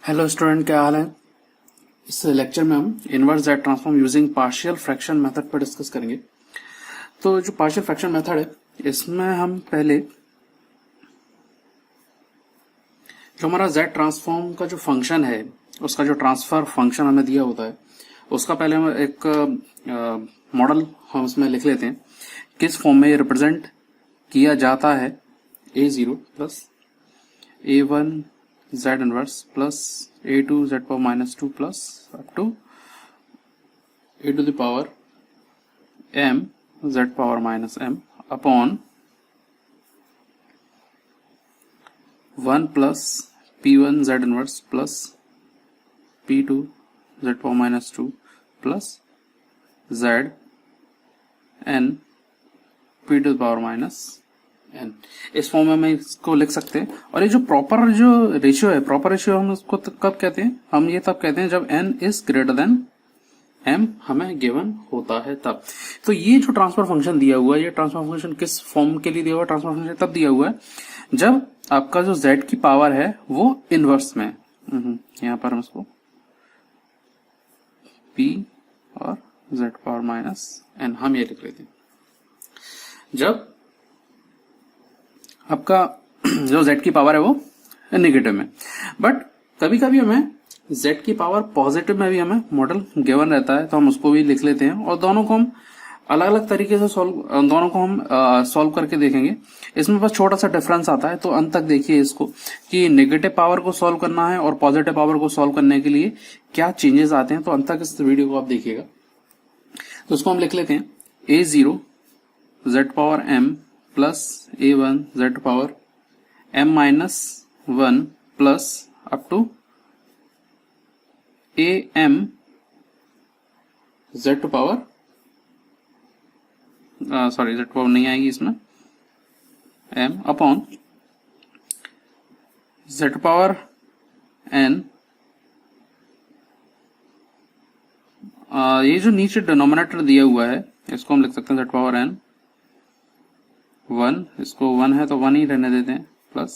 Hello student, क्या हाल है। इस लेक्चर में हम inverse Z transform using partial fraction method पर डिस्कस करेंगे। तो जो पार्शियल फ्रैक्शन मेथड है, इसमें हम पहले जो हमारा जेड ट्रांसफॉर्म का जो फंक्शन है, उसका जो ट्रांसफर फंक्शन हमें दिया होता है, उसका पहले हम एक मॉडल हम उसमें लिख लेते हैं। किस फॉर्म में रिप्रेजेंट किया जाता है, a0 plus a1 z inverse plus a2 z power minus 2 plus up to a to the power m z power minus m upon 1 plus p1 z inverse plus p2 z power minus 2 plus z n p to the power minus n। इस form में हम इसको लिख सकते हैं। और ये जो प्रॉपर जो रेशियो है, प्रॉपर रेशियो हम उसको कब कहते हैं, हम ये तब कहते हैं जब n is greater than m हमें गिवन होता है तब। तो ये जो ट्रांसफर फंक्शन दिया हुआ है, ये ट्रांसफर फंक्शन किस फॉर्म के लिए दिया हुआ है, ट्रांसफर फंक्शन तब दिया हुआ है जब आपका जो z की पावर है वो इनवर्स में, यहां पर हम इसको p और z पावर माइनस n हम ये लिख लेते हैं। जब आपका जो z की पावर है वो नेगेटिव में, बट कभी कभी हमें z की पावर पॉजिटिव में भी हमें मॉडल गिवन रहता है, तो हम उसको भी लिख लेते हैं। और दोनों को हम अलग अलग तरीके से दोनों को हम सॉल्व करके देखेंगे। इसमें बस छोटा सा डिफरेंस आता है, तो अंत तक देखिए इसको कि नेगेटिव पावर को सॉल्व करना है और पॉजिटिव पावर को सॉल्व करने के लिए क्या चेंजेस आते हैं। तो अंत तक इस वीडियो को आप देखिएगा। तो उसको हम लिख लेते हैं a0 z power m plus a1 z power m minus 1 plus up to am z power sorry z power नहीं आएगी इसमें, m upon z power n। ये जो नीचे डिनोमिनेटर दिया हुआ है इसको हम लिख सकते हैं z पावर n 1, इसको 1 है तो 1 ही रहने देते हैं, plus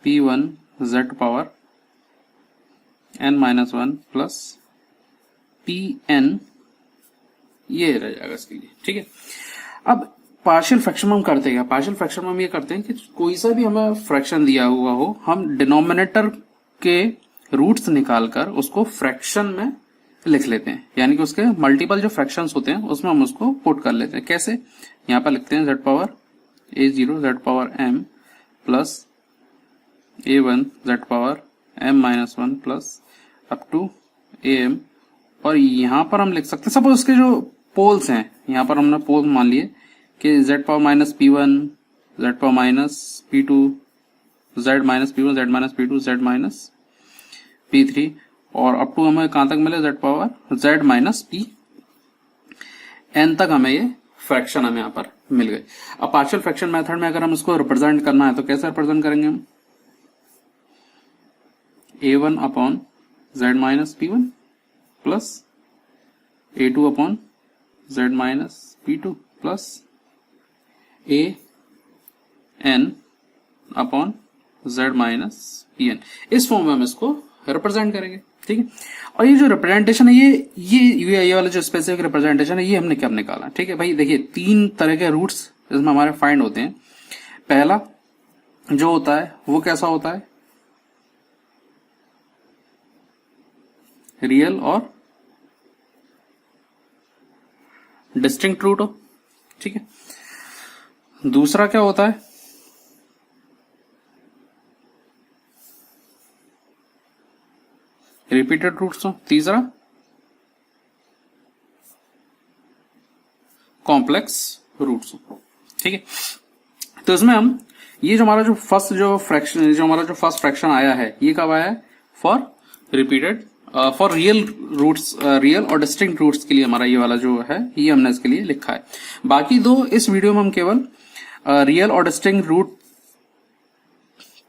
p1 z power n minus 1 plus pn, ये रह जाएगा इसके लिए। ठीक है। अब पार्शियल फ्रैक्शन में हम करते हैं, पार्शियल फ्रैक्शन में हम ये करते हैं कि कोई सा भी हमें फ्रैक्शन दिया हुआ हो, हम डिनोमिनेटर के रूट्स निकालकर उसको फ्रैक्शन में लिख लेते हैं, यानी कि उसके मल्टीपल जो फ्रैक्शंस होते हैं उसमें हम उसको पुट कर लेते हैं। कैसे, यहां पर लिखते हैं z power a0 z power m plus a1 z power m minus 1 plus up to am। और यहां पर हम लिख सकते हैं, सपोज उसके जो पोल्स हैं, यहां पर हमने पोल मान लिए कि z power minus p1 z power minus p2 z minus p1 z minus p2 z minus p3 और अप टू हमें कहां तक मिले z power z minus p n तक हमें ये फ्रैक्शन हमें यहां पर मिल गए। अब पार्शियल फ्रैक्शन मेथड में अगर हम इसको रिप्रेजेंट करना है तो कैसे रिप्रेजेंट करेंगे हम, a1 upon z minus p1 plus a2 upon z minus p2 plus a n upon z minus pn। इस फॉर्म में हम इसको रिप्रेजेंट करेंगे। ठीक है। और ये जो रिप्रेजेंटेशन है, ये वाला जो स्पेसिफिक रिप्रेजेंटेशन है, ये हमने क्या निकाला। ठीक है भाई, देखिए 3 तरह के रूट्स इसमें हमारे फाइंड होते हैं। पहला जो होता है वो कैसा होता है, रियल और डिस्टिंक्ट रूट हो। ठीक है। दूसरा क्या होता है, रिपीटेड रूट्स हो। तीसरा कॉम्प्लेक्स रूट्स हो। ठीक है। तो इसमें हम ये जो हमारा जो फर्स्ट फ्रैक्शन आया है, ये कब आया है, for repeated for real roots, real और डिस्टिंक्ट रूट्स के लिए हमारा ये वाला जो है ये हमने इसके लिए लिखा है। बाकी दो इस वीडियो में हम केवल रियल और डिस्टिंक्ट रूट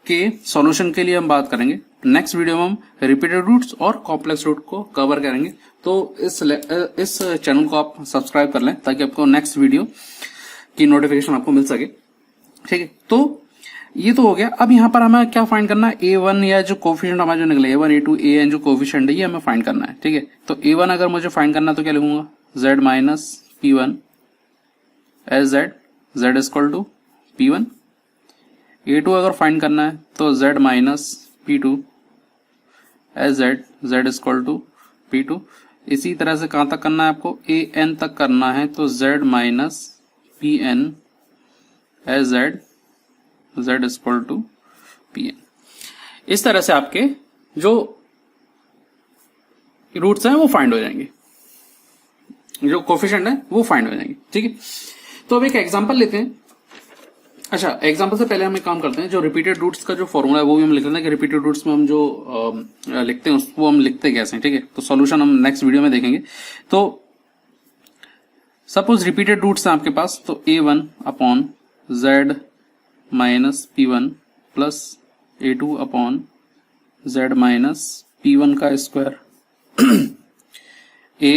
के सॉल्यूशन के लिए हम बात करेंगे। नेक्स्ट वीडियो में हम रिपीटेड रूट्स और कॉम्प्लेक्स रूट को कवर करेंगे। तो इस चैनल को आप सब्सक्राइब कर लें ताकि आपको नेक्स्ट वीडियो की नोटिफिकेशन आपको मिल सके। ठीक है, तो ये तो हो गया। अब यहाँ पर हमें क्या फाइंड करना है, A1 या जो कोफिशिएंट हमारे जो निकले A1 A2 AN जो कोफिशिएंट है ये हमें फाइंड करना है। ठीक है, तो A1 अगर मुझे फाइंड करना है तो क्या लिखूंगा, Z minus P1 as Z is equal to P1। A2 अगर फाइंड करना है तो Z minus P2 as Z is equal to P2। इसी तरह से कहां तक करना है आपको, AN तक करना है तो Z minus PN as Z is equal to PN। इस तरह से आपके जो रूट्स हैं वो फाइंड हो जाएंगे, जो कोफिशिएंट है वो फाइंड हो जाएंगे। ठीक है, तो अब एक एग्जांपल लेते हैं। अच्छा, एग्जांपल से पहले हम एक काम करते हैं, जो रिपीटेड रूट्स का जो फॉर्मूला है वो भी हम लिख लेते हैं कि रिपीटेड रूट्स में हम जो लिखते हैं उसको हम लिखते कैसे हैं। ठीक है, तो सॉल्यूशन हम नेक्स्ट वीडियो में देखेंगे। तो सपोज रिपीटेड रूट्स हैं आपके पास, तो A1 upon Z minus P1 plus A2 upon Z minus P1 का स्क्वायर A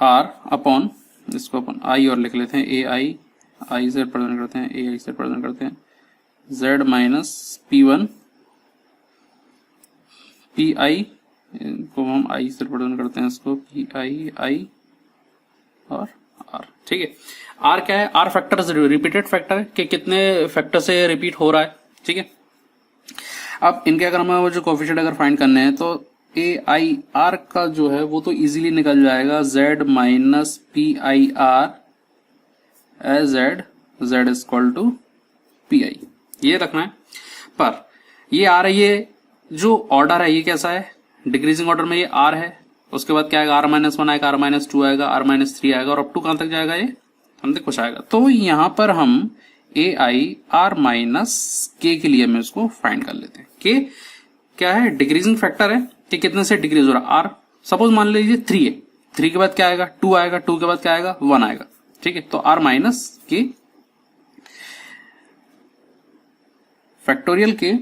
R अपॉन, इसको अपन I और लिख लेते हैं, I से रिप्रेजेंट करते हैं, AI से रिप्रेजेंट करते हैं, Z माइनस P1 PI को हम I से रिप्रेजेंट करते हैं, इसको PI और R। ठीक है, R क्या है, R फैक्टर रिपीटेड फैक्टर है कि कितने फैक्टर से रिपीट हो रहा है। ठीक है, अब इनके अगर हमें वो जो कोफिशिएंट अगर फाइंड करने हैं तो AIR का जो है वो तो इजीली निकल जाएगा, Z minus PIR as Z is equal to PI, ये रखना है। पर ये R है, ये जो ऑर्डर है ये कैसा है, डिक्रीजिंग ऑर्डर में ये R है, उसके बाद क्या आएगा, R-1 आएगा, R-2 आएगा, R-3 आएगा और अप टू कहां तक जाएगा, ये हम देख कुछ आएगा। तो यहां पर हम AIR माइनस K के लिए हम इसको फाइंड कर लेते हैं। K क्या है, डिक्रीजिंग फैक्टर है कि कितने से डिक्रीज हो रहा है, R सपोज मान लीजिए 3 है, 3 के बाद क्या आएगा, 2 आएगा, 2 के बाद क्या आएगा, 1 आएगा। ठीक है, तो R माइनस K फैक्टोरियल के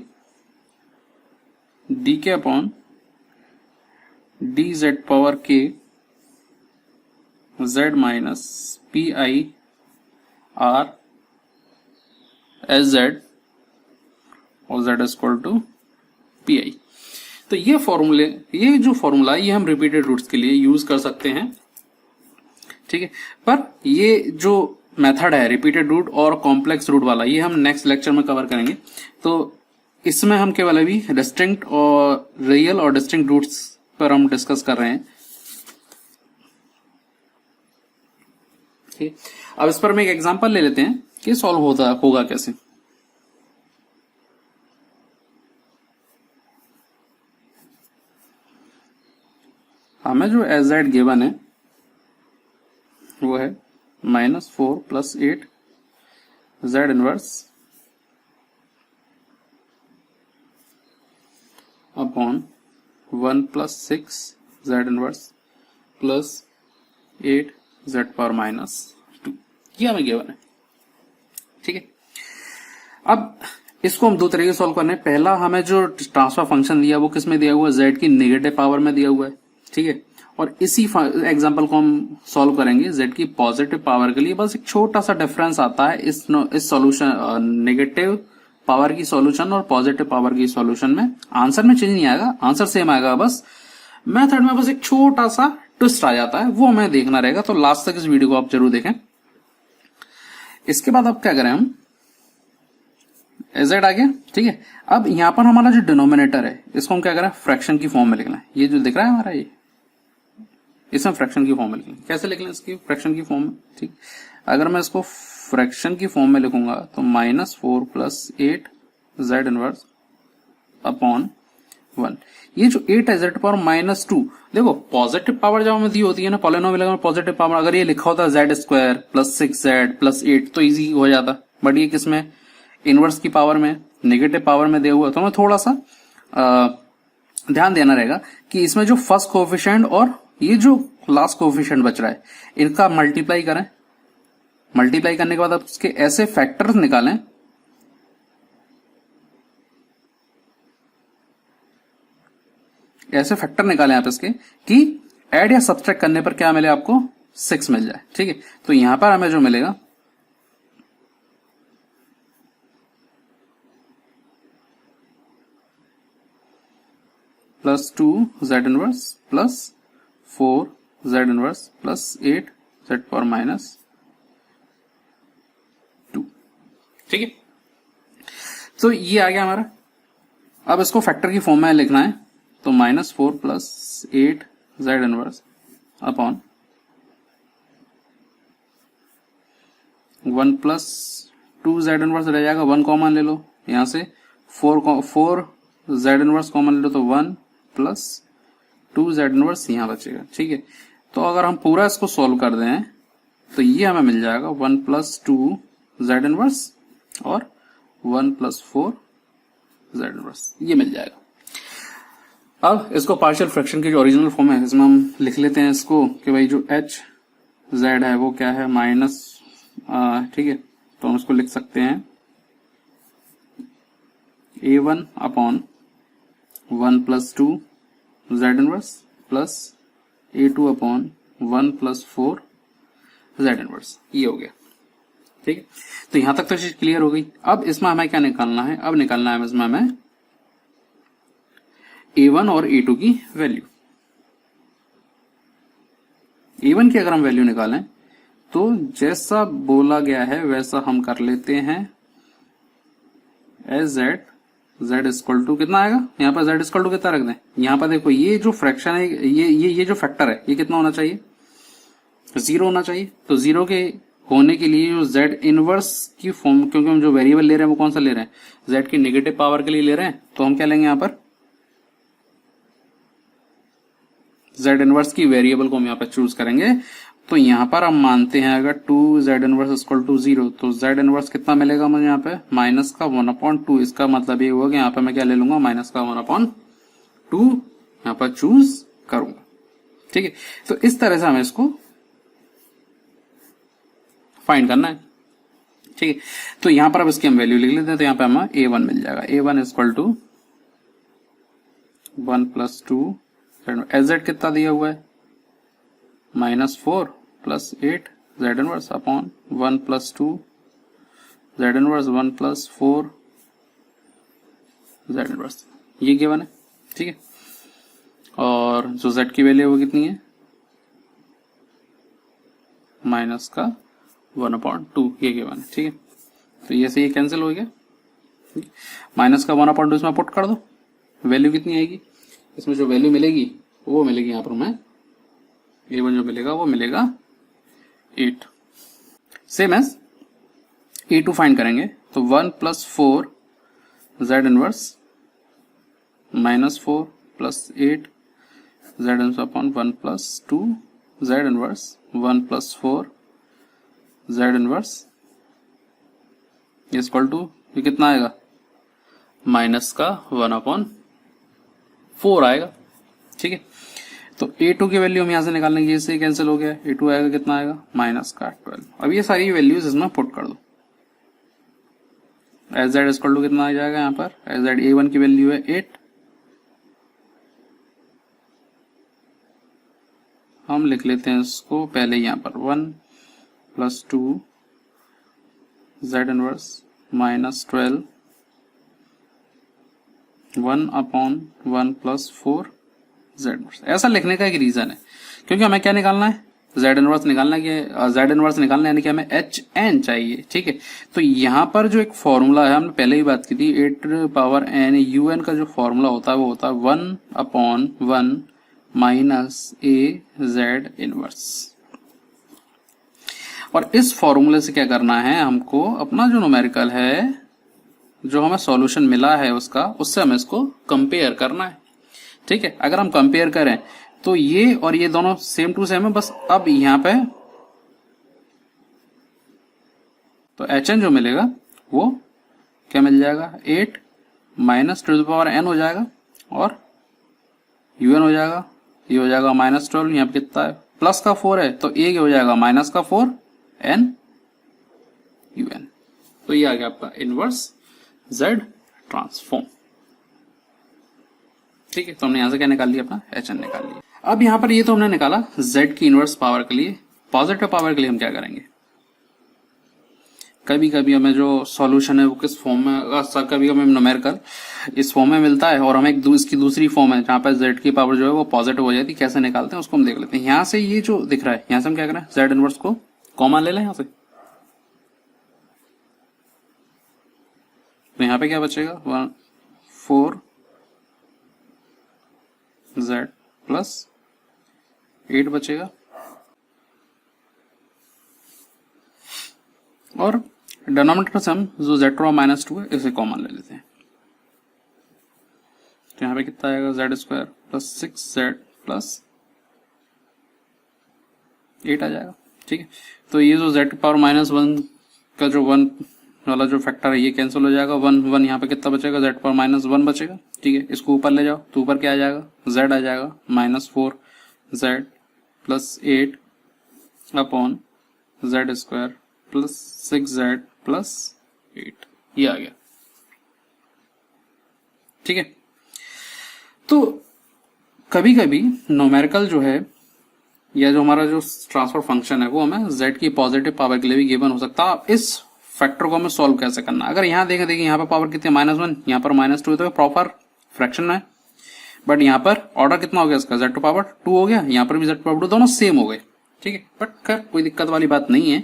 DK upon DZ power K Z minus PI R as Z और Z is equal to PI। तो ये फॉर्मूले, ये जो फॉर्मूला ये हम रिपीटेड रूट्स के लिए यूज कर सकते हैं। ठीक है, पर ये जो मेथड है रिपीटेड रूट और कॉम्प्लेक्स रूट वाला, ये हम नेक्स्ट लेक्चर में कवर करेंगे। तो इसमें हम केवल अभी डिस्टिंक्ट और रियल और डिस्टिंक्ट रूट्स पर हम डिस्कस कर रहे हैं। ठीक, अब इस पर हम एक एग्जांपल ले लेते हैं कि सॉल्व होगा कैसे। हमें जो एज जेड गिवन है वो है -4 + 8 Z inverse upon 1 + 6 Z inverse plus 8 Z power -2, ये हमें गिवन है। ठीक है, अब इसको हम दो तरीके से सॉल्व करने हैं। पहला, हमें जो ट्रांसफर फंक्शन दिया वो किस में दिया हुआ है, Z की नेगेटिव पावर में दिया हुआ है। ठीक है, और इसी एग्जांपल को हम सॉल्व करेंगे Z की पॉजिटिव पावर के लिए। बस एक छोटा सा डिफरेंस आता है इस सॉल्यूशन, नेगेटिव पावर की सॉल्यूशन और पॉजिटिव पावर की सॉल्यूशन में। आंसर में चेंज नहीं आएगा, आंसर सेम आएगा, बस मेथड में बस एक छोटा सा ट्विस्ट आ जाता है, वो हमें देखना रहेगा। तो लास्ट तक इस वीडियो को आप जरूर देखें। इसके बाद अब क्या करें हम, Z आ गया। ठीक है, अब यहां पर हमारा जो डिनोमिनेटर है इसको हम क्या करें, फ्रैक्शन की फॉर्म में लिखना है। ये जो दिख रहा है हमारा, ये इसमें फ्रैक्शन की फॉर्म में लिखें। कैसे लिख लें इसकी फ्रैक्शन की फॉर्म में। ठीक, अगर मैं इसको फ्रैक्शन की फॉर्म में लिखूंगा तो -4 + 8 Z इनवर्स अपॉन 1। ये जो 8 है Z पावर -2, देखो पॉजिटिव पावर जब हमें दी होती है ना पॉलिनोमियल में पॉजिटिव पावर, अगर ये लिखा होता Z² + 6Z + 8 तो इजी हो जाता, बट ये किसमें, इनवर्स की पावर में, नेगेटिव पावर में दिया हुआ। तो हमें थोड़ा सा ध्यान देना रहेगा कि इसमें जो फर्स्ट कोएफिशिएंट और ये जो लास्ट कोएफिशिएंट बच रहा है इनका मल्टीप्लाई करें। मल्टीप्लाई करने के बाद आप उसके ऐसे फैक्टर्स निकालें आप इसके कि ऐड या सब्सट्रैक्ट करने पर क्या मिले आपको, 6 मिल जाए। ठीक है, तो यहां पर हमें जो मिलेगा plus 2 Z inverse plus 4 Z inverse plus 8 Z power minus 2। ठीक है, तो ये आ गया हमारा। अब इसको फैक्टर की फॉर्म में लिखना है, तो -4 plus 8 Z inverse upon 1 plus 2 Z inverse रह जाएगा, 1 कॉमन ले लो यहां से, 4 जेड इनवर्स कॉमन ले लो तो 1 प्लस 2 जेड इनवर्स यहां बचेगा। ठीक है, तो अगर हम पूरा इसको सॉल्व कर दें तो ये हमें मिल जाएगा 1 प्लस 2 जेड इनवर्स और 1 प्लस 4 जेड इनवर्स, ये मिल जाएगा। अब इसको पार्शियल फ्रैक्शन की जो ओरिजिनल फॉर्म है इसमें हम लिख लेते हैं इसको कि भाई जो एच जेड है वो क्या है, माइनस, ठीक है, तो हम इसको लिख सकते हैं a1 upon 1 plus 2 Z inverse plus a2 upon 1 plus 4 Z inverse, ये हो गया। ठीक है, तो यहां तक तो चीज क्लियर हो गई। अब इसमें हमें क्या निकालना है, अब निकालना है इसमें हमें a1 और a2 की वैल्यू। a1 की अगर हम वैल्यू निकालें तो जैसा बोला गया है वैसा हम कर लेते हैं, एज z इक्वल टू कितना आएगा, यहाँ पर z इक्वल टू कितना रख दें, यहाँ पर देखो ये जो फ्रैक्शन है, ये जो फैक्टर है, ये कितना होना चाहिए, 0 होना चाहिए। तो 0 के होने के लिए जो z इनवर्स की फॉर्म, क्योंकि हम जो वेरिएबल ले रहे हैं वो कौन सा ले रहे हैं, z की नेगेटिव पावर के लिए ले रहे हैं, तो हम क्या लेंगे यहाँ पर, z इनवर्स की वेरिएबल को हम यहाँ पर चूज करेंगे। तो यहाँ पर हम मानते हैं अगर 2 जेड इनवर्स इक्वल टू 0, तो जेड इनवर्स कितना मिलेगा मुझे यहाँ पे, माइनस का 1/2। इसका मतलब ये हुआ कि यहाँ पे मैं क्या ले लूंगा, माइनस का 1/2 यहाँ पर चूज करूंगा। ठीक है, तो इस तरह से हमें इसको फाइंड करना है। ठीक है, तो यहां पर अब इसकी हम वैल्यू लिख लेते हैं, तो यहाँ पे हमें a1 मिल जाएगा, a1 equal to 1 plus 2 as कितना दिया हुआ है, -4 plus 8 Z inverse upon 1 plus 2 Z inverse 1 plus 4 Z inverse, ये गिवन है। ठीक है, और जो z की वैल्यू वो कितनी है, माइनस का 1/2, ये गिवन है। ठीक है, तो ये से ये कैंसिल हो गया, माइनस का 1/2 इसमें पुट कर दो, वैल्यू कितनी आएगी, इसमें जो वैल्यू मिलेगी वो मिलेगी यहाँ पर हमें a1 जो मिलेगा वो मिलेगा 8। सेम एज a2 फाइंड करेंगे, तो 1 plus 4 Z inverse -4 plus 8 Z inverse upon 1 plus 2 Z inverse 1 plus 4 Z inverse equal to, ये कितना आएगा, माइनस का 1/4 आएगा। ठीक है, तो a2 की वैल्यू हम यहां से निकालने की, इससे कैंसिल हो गया, a2 आएगा कितना आएगा, माइनस का 12। अब ये सारी वैल्यूज इसमें पुट कर दो, एज जेड इक्वल टू कितना आ जाएगा, यहाँ पर एज जेड a1 की वैल्यू है 8, हम लिख लेते हैं इसको पहले यहाँ पर 1 plus 2 Z inverse -12 1/1 plus 4 Z inverse. ऐसा लिखने का एक रीजन है, क्योंकि हमें क्या निकालना है, जेड इनवर्स निकालना है, जेड इनवर्स निकालना है, यानी कि हमें एच एन चाहिए। ठीक है, तो यहां पर जो एक फॉर्मूला है, हमने पहले ही बात की थी, 8 पावर एन यू एन का जो फॉर्मूला होता है वो होता है 1/1 माइनस ए जेड इनवर्स। और इस फॉर्मूले से क्या करना है, हमको अपना जो न्यूमेरिकल है, जो हमें सॉल्यूशन मिला है उसका, उससे हमें इसको कंपेयर करना है। ठीक है, अगर हम कंपेयर करें तो ये और ये दोनों सेम टू सेम है, बस अब यहां पे तो एच एन जो मिलेगा वो क्या मिल जाएगा, 8 minus to the power N हो जाएगा, और यूएन हो जाएगा, ये हो जाएगा -12, यहाँ पे कितना है, प्लस का 4 है, तो ये हो जाएगा माइनस का 4 एन यूएन। तो ये आ गया आपका इनवर्स जेड ट्रांसफॉर्म। ठीक है, तो हमने यहां से क्या निकाल लिया, अपना एच एन निकाल लिया। अब यहां पर ये तो हमने निकाला z की इनवर्स पावर के लिए। पॉजिटिव पावर के लिए हम क्या करेंगे, कभी कभी हमें जो सॉल्यूशन है वो किस फॉर्म में, कभी हमें न्यूमेरिकल इस फॉर्म में मिलता है और हमें इसकी दूसरी फॉर्म है जहां पर z की पावर जो है वो पॉजिटिव हो जाती है। कैसे निकालते हैं उसको हम देख लेते हैं। यहां से ये जो दिख रहा है, यहां से हम क्या करें, z इनवर्स को कॉमन ले लें यहां से, तो यहां पे क्या बचेगा, 4z प्लस 8 बचेगा, और डिनोमिनेटर से हम जो z -2 है इसे कॉमन ले लेते हैं। तो यहाँ पे कितना आएगा, z² प्लस 6z प्लस 8 आ जाएगा। ठीक है, तो ये जो z पावर -1 का जो 1 वाला जो फैक्टर है ये कैंसिल हो जाएगा। 1 यहाँ पे कितना बचेगा, z पावर -1 बचेगा। ठीक है, इसको ऊपर ले जाओ तो ऊपर क्या आ जाएगा, z आ जाएगा -4z plus 8 upon z² plus 6z plus 8, ये आ गया। ठीक है, तो कभी कभी न्यूमेरिकल जो है या जो हमारा जो ट्रांसफर फंक्शन है वो हमें z की पॉजिटिव पावर के लिए भी गिवन हो सकता है। इस फैक्टर को हमें सॉल्व कैसे करना, अगर यहाँ देखिए यहाँ पर पावर कितनी है, -1, यहाँ पर -2 है, तो प्रॉपर फ्रैक्शन में, बट यहाँ पर ऑर्डर कितना हो गया इसका, z टू पावर 2 हो गया, यहाँ पर भी z टू पावर 2, दोनों सेम हो गए। ठीक है, बट खैर कोई दिक्कत वाली बात नहीं है,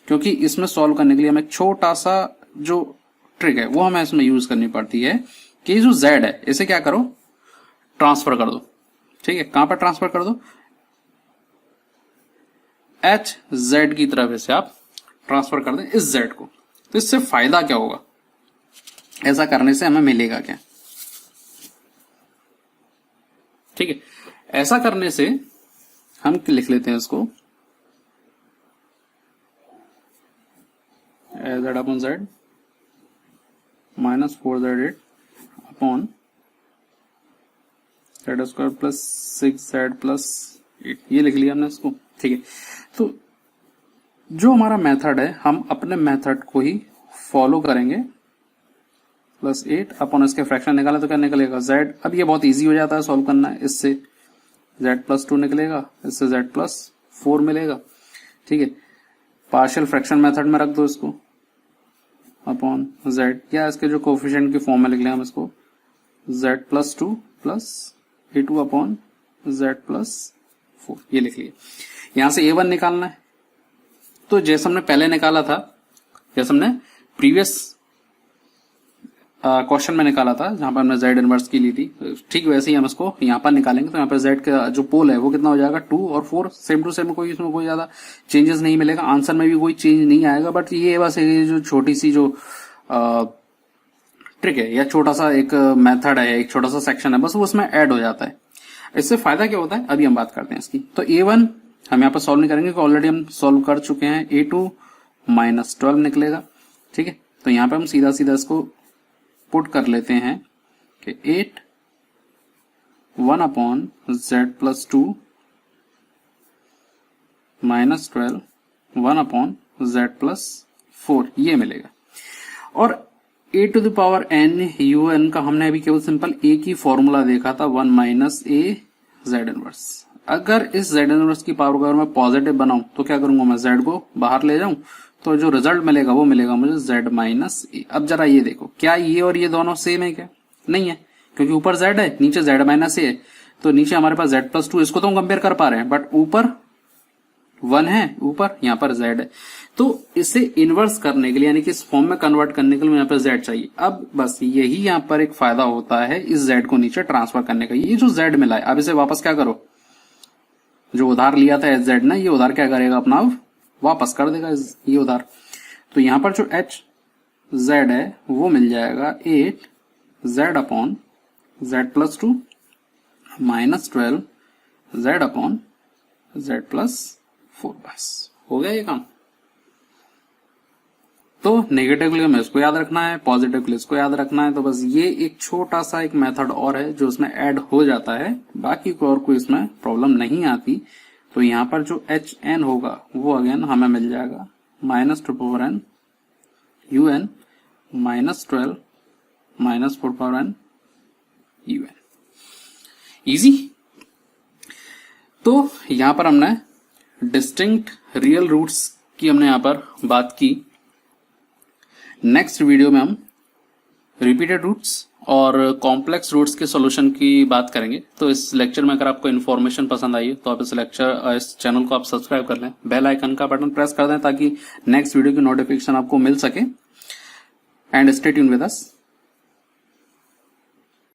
क्योंकि इसमें सॉल्व करने के लिए हमें छोटा सा जो ट्रिक है वो हमें इसमें यूज करनी पड़ती है कि जो z है इसे क्या करो, ट्रांसफर कर दो। ठीक है, कहां पर ट्रांसफर कर दो, hz की तरफ इसे आप ट्रांसफर कर दें इस z को। तो इससे फायदा क्या होगा, ऐसा करने से हमें मिलेगा क्या। ठीक है, ऐसा करने से हम लिख लेते हैं इसको z upon z -4z8 upon z² plus 6z plus 8, ये लिख लिया हमने इसको। ठीक है, तो जो हमारा मेथड है हम अपने मेथड को ही फॉलो करेंगे। प्लस 8 अपॉन इसके फ्रैक्शन निकाला तो क्या निकलेगा, z। अब ये बहुत इजी हो जाता है सॉल्व करना, इससे z प्लस 2 निकलेगा, इससे z प्लस 4 मिलेगा। ठीक है, पार्शियल फ्रैक्शन मेथड में रख दो इसको, अपॉन z, या इसके जो कोफिशिएंट की फॉर्म में लिख लें हम इसको, z plus 2 plus a2 upon z plus 4, ये लिख लिए। यहां से a1 निकालना है, तो जैसे हमने पहले निकाला था, जैसे हमने प्रीवियस क्वेश्चन में निकाला था जहां पर हमने z इनवर्स की ली थी, ठीक वैसे ही हम इसको यहां पर निकालेंगे। तो यहाँ पर z का जो पोल है वो कितना हो जाएगा, 2 और 4 सेम टू सेम, कोई इसमें कोई ज्यादा चेंजेस नहीं मिलेगा, आंसर में भी कोई चेंज नहीं आएगा। बट ये बस ये जो छोटी सी जो ट्रिक है या छोटा सा एक मेथड है, एक छोटा सा सेक्शन है, बस वो उसमें ऐड हो जाता है। इससे फायदा क्या होता है अभी हम बात करते हैं इसकी। तो a1 हम यहाँ पर सॉल्व नहीं करेंगे, ऑलरेडी हम सॉल्व कर चुके हैं, a2 -12 निकलेगा। ठीक है, तो यहाँ पे हम सीधा सीधा इसको पुट कर लेते हैं कि 8 1 upon z plus 2 -12 1 upon z plus 4, ये मिलेगा। और a to the power n un का हमने अभी केवल सिंपल a की फॉर्मूला देखा था, 1 माइनस a z इनवर्स। अगर इस z इनवर्स की पावर को अगर मैं पॉजिटिव बनाऊं तो क्या करूंगा, मैं z को बाहर ले जाऊं तो जो रिजल्ट मिलेगा वो मिलेगा मुझे z माइनस ए। अब जरा ये देखो, क्या ये और ये दोनों सेम है क्या, नहीं है, क्योंकि ऊपर z है नीचे z माइनस ए है, तो नीचे हमारे पास z प्लस 2, इसको तो हम कंपेयर कर पा रहे हैं, बट ऊपर 1 है, ऊपर यहाँ पर z है। तो इसे इनवर्स करने के लिए यानी कि इस फॉर्म में कन्वर्ट करने के लिए यहाँ पर z चाहिए। अब बस यही यहाँ पर एक फायदा होता है इस z को नीचे ट्रांसफर करने का। ये जो z मिला है अब इसे वापस क्या करो, जो उधार लिया था z ने, ये उधार क्या करेगा अपना वापस कर देगा ये उधार। तो यहां पर जो h z है वो मिल जाएगा 8 z upon z plus 2 -12 z upon z plus 4, बस हो गया ये काम। तो नेगेटिव के लिए हमें इसको याद रखना है, पॉजिटिव के लिए इसको याद रखना है। तो बस ये एक छोटा सा एक मेथड और है जो इसमें ऐड हो जाता है, बाकी को और कोई इसमें प्रॉब्लम नहीं आती। तो यहाँ पर जो एच एन होगा वो अगेन हमें मिल जाएगा -2n un -12 -4n un, easy. तो यहां पर हमने डिस्टिंक्ट रियल रूट्स की हमने यहां पर बात की। नेक्स्ट वीडियो में हम रिपीटेड रूट्स और कॉम्प्लेक्स रूट्स के सॉल्यूशन की बात करेंगे। तो इस लेक्चर में अगर आपको इन्फॉर्मेशन पसंद आई तो आप इस चैनल को आप सब्सक्राइब कर लें, बेल आइकन का बटन प्रेस कर दें ताकि नेक्स्ट वीडियो की नोटिफिकेशन आपको मिल सके। And stay tune with us.